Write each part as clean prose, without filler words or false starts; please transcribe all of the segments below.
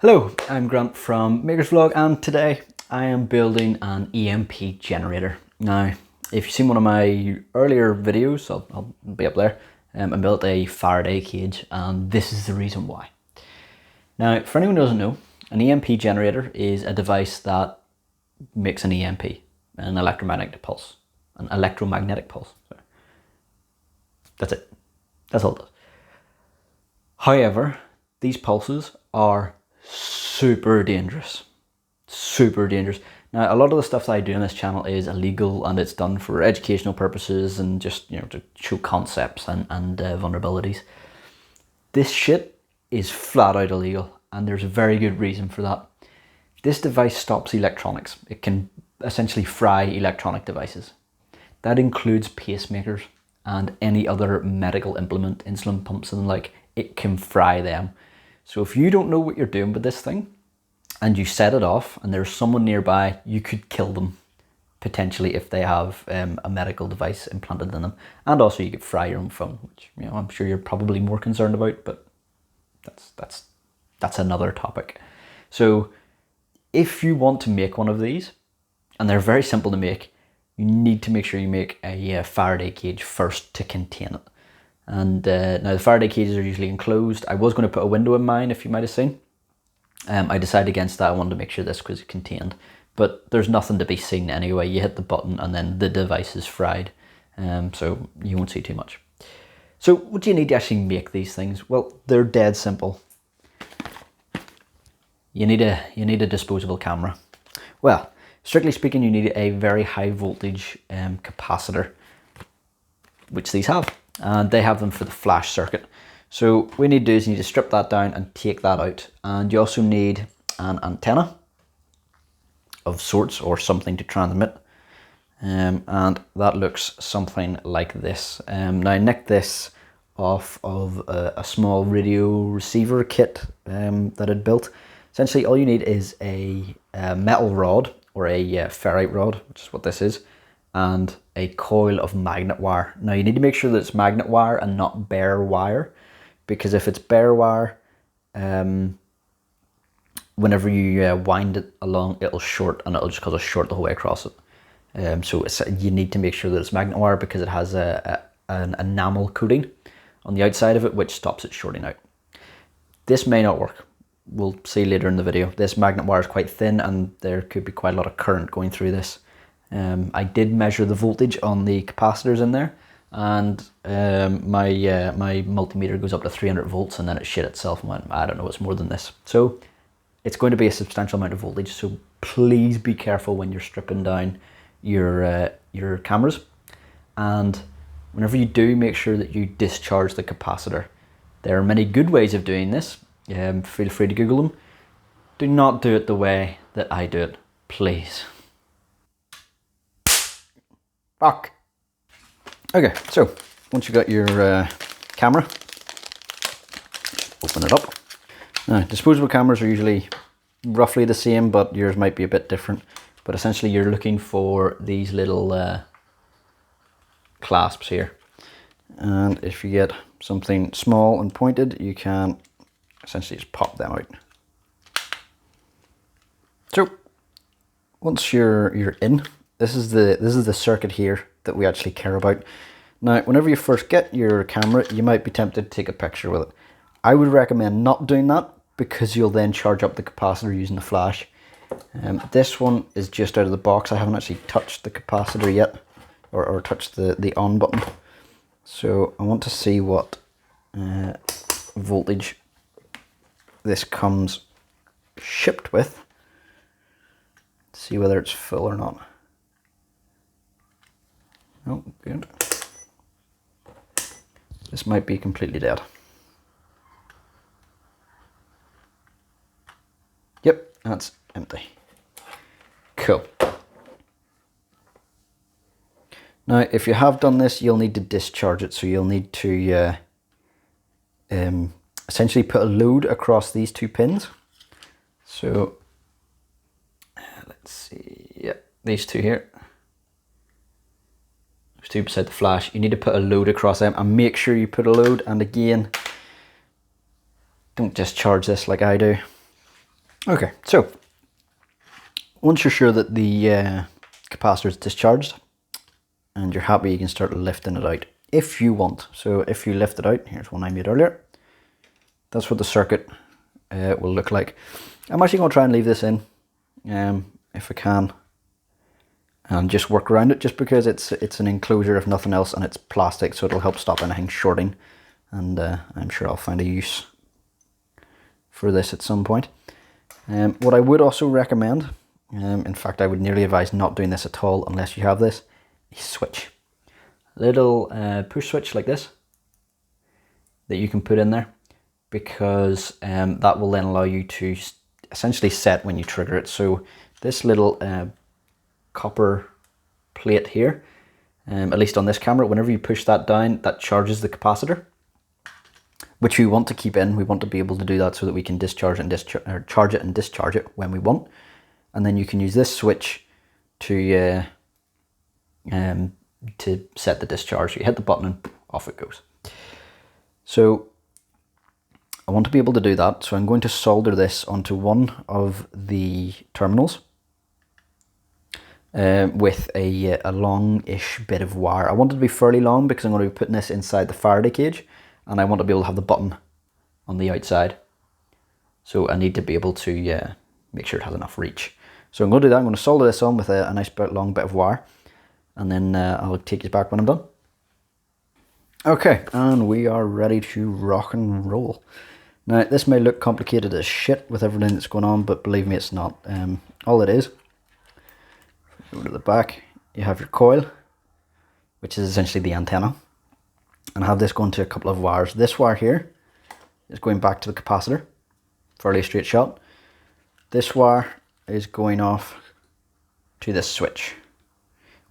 Hello, I'm Grant from Maker's Vlog, and today I am building an EMP generator. Now, if you've seen one of my earlier videos, I'll be up there, I built a Faraday cage, and this is the reason why. Now, for anyone who doesn't know, an EMP generator is a device that makes an EMP, an electromagnetic pulse. Sorry. That's it. That's all it does. However, these pulses are super dangerous. Now, a lot of the stuff that I do on this channel is illegal, and it's done for educational purposes and just, to show concepts and vulnerabilities. This shit is flat out illegal, and there's a very good reason for that. This device stops electronics. It can essentially fry electronic devices. That includes pacemakers and any other medical implement, insulin pumps and the like. It can fry them. So if you don't know what you're doing with this thing and you set it off and there's someone nearby, you could kill them potentially if they have a medical device implanted in them. And also you could fry your own phone, which I'm sure you're probably more concerned about, but that's another topic. So if you want to make one of these, and they're very simple to make, you need to make sure you make a Faraday cage first to contain it. And now the Faraday cages are usually enclosed. I was going to put a window in mine, if you might have seen. I decided against that. I wanted to make sure this was contained. But there's nothing to be seen anyway. You hit the button and then the device is fried. So you won't see too much. So what do you need to actually make these things? Well, they're dead simple. You need a disposable camera. Well, strictly speaking, you need a very high voltage capacitor, which these have. And they have them for the flash circuit. So what you need to do is you need to strip that down and take that out. And you also need an antenna of sorts or something to transmit. And that looks something like this. Now I nicked this off of a small radio receiver kit that I'd built. Essentially all you need is a metal rod or a ferrite rod, which is what this is, and a coil of magnet wire. Now you need to make sure that it's magnet wire and not bare wire, because if it's bare wire, whenever you wind it along, it'll short and it'll just cause a short the whole way across it. So you need to make sure that it's magnet wire because it has an enamel coating on the outside of it, which stops it shorting out. This may not work. We'll see later in the video. This magnet wire is quite thin and there could be quite a lot of current going through this. I did measure the voltage on the capacitors in there, and my multimeter goes up to 300 volts and then it shit itself and went, I don't know, it's more than this. So it's going to be a substantial amount of voltage, so please be careful when you're stripping down your cameras. And whenever you do, make sure that you discharge the capacitor. There are many good ways of doing this. Feel free to Google them. Do not do it the way that I do it, please. Fuck. Okay, so once you got your camera, open it up. Now, disposable cameras are usually roughly the same, but yours might be a bit different. But essentially you're looking for these little clasps here. And if you get something small and pointed, you can essentially just pop them out. So once you're in, this is the circuit here that we actually care about. Now, whenever you first get your camera, you might be tempted to take a picture with it. I would recommend not doing that because you'll then charge up the capacitor using the flash. This one is just out of the box. I haven't actually touched the capacitor yet, or touched the on button. So I want to see what voltage this comes shipped with. See whether it's full or not. Oh, good. This might be completely dead. Yep, that's empty. Cool. Now, if you have done this, you'll need to discharge it. So you'll need to essentially put a load across these two pins. So let's see. Yep, these two here. Those two beside the flash. You need to put a load across them and make sure you put a load. And again, don't discharge this like I do. Okay, so once you're sure that the capacitor is discharged and you're happy, you can start lifting it out if you want. So if you lift it out, here's one I made earlier. That's what the circuit will look like. I'm actually going to try and leave this in if I can, and just work around it, just because it's an enclosure if nothing else, and it's plastic, so it'll help stop anything shorting, and I'm sure I'll find a use for this at some point. What I would also recommend, in fact I would nearly advise not doing this at all unless you have this, a switch. A little push switch like this that you can put in there, because that will then allow you to essentially set when you trigger it. So this little copper plate here, at least on this camera, whenever you push that down, that charges the capacitor, which we want to keep in. We want to be able to do that so that we can discharge and charge it and discharge it when we want. And then you can use this switch to set the discharge. You hit the button and off it goes. So I want to be able to do that, so I'm going to solder this onto one of the terminals with a long-ish bit of wire. I want it to be fairly long because I'm going to be putting this inside the Faraday cage, and I want to be able to have the button on the outside. So I need to be able to make sure it has enough reach. So I'm going to do that. I'm going to solder this on with a nice long bit of wire, and then I'll take you back when I'm done. Okay, and we are ready to rock and roll. Now, this may look complicated as shit with everything that's going on, but believe me, it's not. All it is, go to the back, you have your coil, which is essentially the antenna, and I have this going to a couple of wires. This wire here is going back to the capacitor, fairly straight shot. This wire is going off to this switch,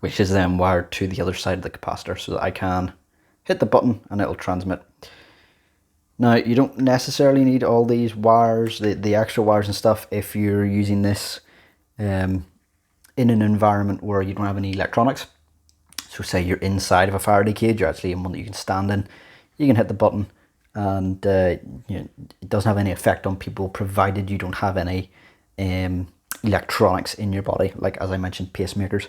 which is then wired to the other side of the capacitor so that I can hit the button and it'll transmit. Now, you don't necessarily need all these wires, the extra wires and stuff, if you're using this in an environment where you don't have any electronics. So say you're inside of a Faraday cage, you're actually in one that you can stand in, you can hit the button, and it doesn't have any effect on people, provided you don't have any electronics in your body, like, as I mentioned, pacemakers.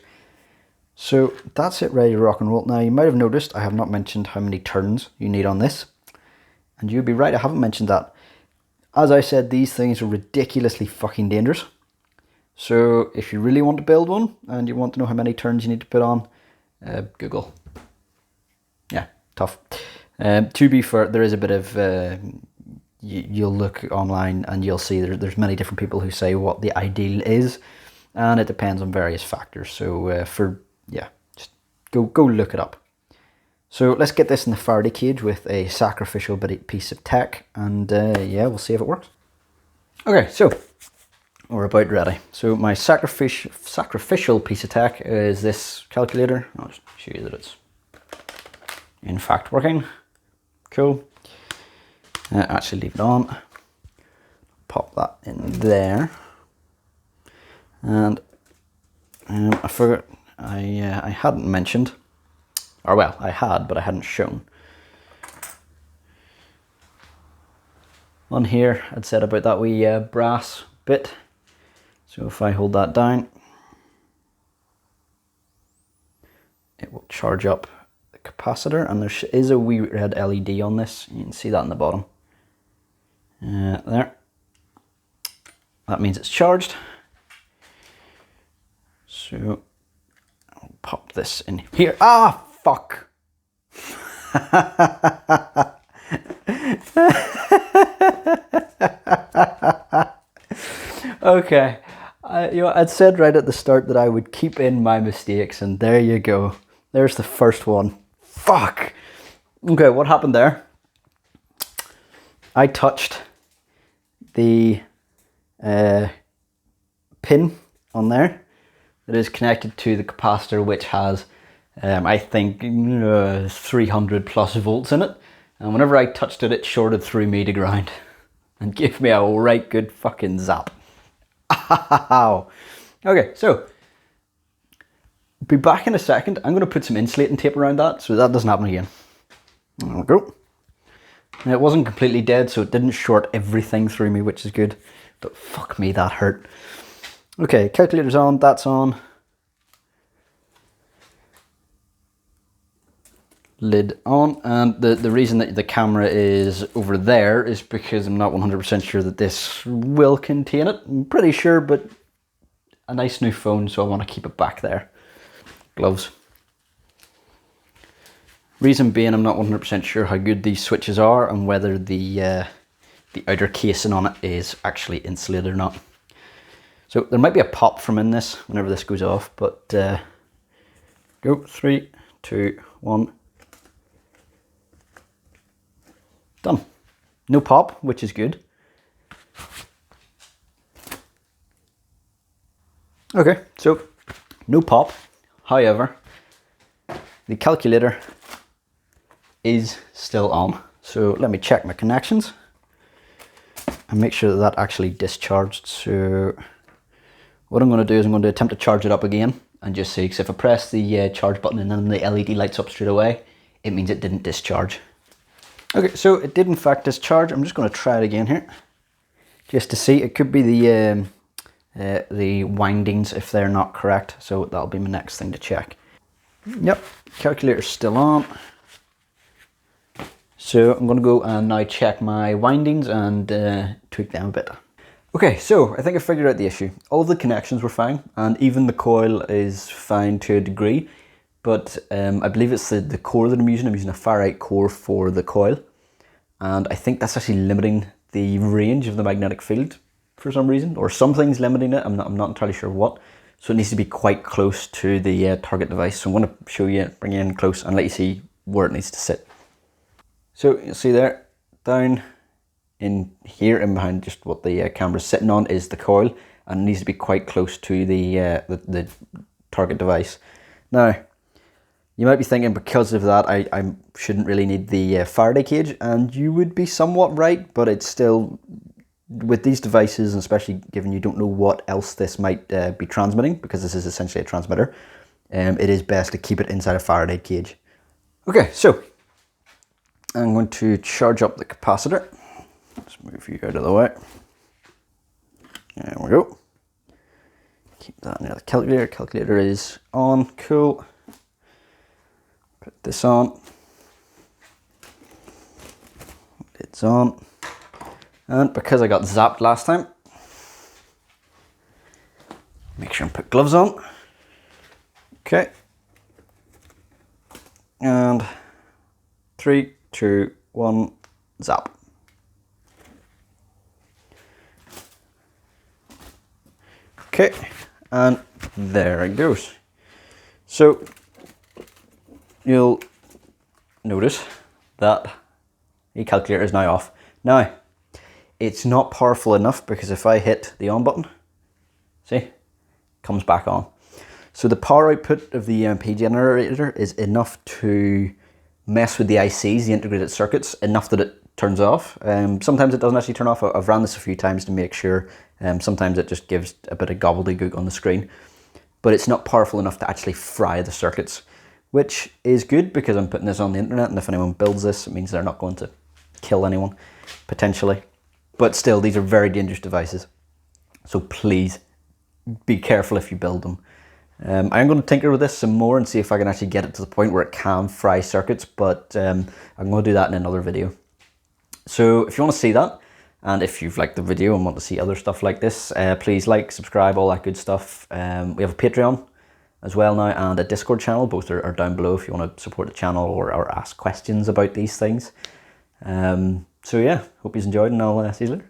So that's it, ready to rock and roll. Now, you might have noticed I have not mentioned how many turns you need on this. And you'd be right, I haven't mentioned that. As I said, these things are ridiculously fucking dangerous. So if you really want to build one and you want to know how many turns you need to put on, Google. Yeah, tough. To be fair, there is a bit of... you'll look online and you'll see there's many different people who say what the ideal is. And it depends on various factors. So just go look it up. So let's get this in the Faraday cage with a sacrificial piece of tech, and yeah, we'll see if it works. Okay, so we're about ready. So my sacrificial piece of tech is this calculator. I'll just show you that it's in fact working. Cool. Actually leave it on. Pop that in there. And I forgot, I hadn't mentioned, or well, I had, but I hadn't shown. On here, I'd said about that wee brass bit. So if I hold that down, it will charge up the capacitor, and there is a wee red LED on this. You can see that in the bottom. There. That means it's charged. So I'll pop this in here. Ah, fuck! Okay, I'd said right at the start that I would keep in my mistakes, and there you go. There's the first one. Fuck! Okay, what happened there? I touched the pin on there that is connected to the capacitor, which has I think 300 plus volts in it, and whenever I touched it, it shorted through me to ground and gave me a right good fucking zap. Ow. Okay, so be back in a second. I'm going to put some insulating tape around that so that doesn't happen again. There we go. Now, it wasn't completely dead, so it didn't short everything through me, which is good. But fuck me, that hurt. Okay, calculator's on, that's on. Lid on, and the reason that the camera is over there is because I'm not 100% sure that this will contain it. I'm pretty sure, but a nice new phone, so I want to keep it back there. Gloves. Reason being, I'm not 100% sure how good these switches are and whether the outer casing on it is actually insulated or not. So there might be a pop from in this whenever this goes off, but go 3, 2, 1. Done. No pop, which is good. Okay, so no pop. However, the calculator is still on. So let me check my connections and make sure that that actually discharged. So what I'm going to do is I'm going to attempt to charge it up again and just see, because if I press the charge button and then the LED lights up straight away, it means it didn't discharge. Okay, so it did in fact discharge. I'm just going to try it again here, just to see. It could be the windings if they're not correct, so that'll be my next thing to check. Yep, calculator's still on. So I'm going to go and now check my windings and tweak them a bit. Okay, so I think I figured out the issue. All the connections were fine, and even the coil is fine to a degree. But I believe it's the core that I'm using. I'm using a ferrite core for the coil. And I think that's actually limiting the range of the magnetic field for some reason. Or something's limiting it. I'm not entirely sure what. So it needs to be quite close to the target device. So I'm going to show you, bring you in close and let you see where it needs to sit. So you'll see there, down in here and behind just what the camera's sitting on is the coil. And it needs to be quite close to the target device. Now, you might be thinking because of that I shouldn't really need the Faraday cage, and you would be somewhat right, but it's still, with these devices, and especially given you don't know what else this might be transmitting, because this is essentially a transmitter, it is best to keep it inside a Faraday cage. Okay, so I'm going to charge up the capacitor. Let's move you out of the way. There we go. Keep that near the calculator. Calculator is on, cool. Put this on, it's on, and because I got zapped last time, make sure and put gloves on. Okay, and 3, 2, 1, zap. Okay, and there it goes. So you'll notice that the calculator is now off. Now, it's not powerful enough, because if I hit the on button, see, it comes back on. So the power output of the EMP generator is enough to mess with the ICs, the integrated circuits, enough that it turns off. Sometimes it doesn't actually turn off. I've ran this a few times to make sure. Sometimes it just gives a bit of gobbledygook on the screen, but it's not powerful enough to actually fry the circuits, which is good because I'm putting this on the internet, and if anyone builds this, it means they're not going to kill anyone, potentially. But still, these are very dangerous devices. So please be careful if you build them. I'm going to tinker with this some more and see if I can actually get it to the point where it can fry circuits, but I'm going to do that in another video. So if you want to see that, and if you've liked the video and want to see other stuff like this, please like, subscribe, all that good stuff. We have a Patreon as well now, and a Discord channel. Both are down below if you want to support the channel or ask questions about these things. So yeah, hope you enjoyed, and I'll see you later.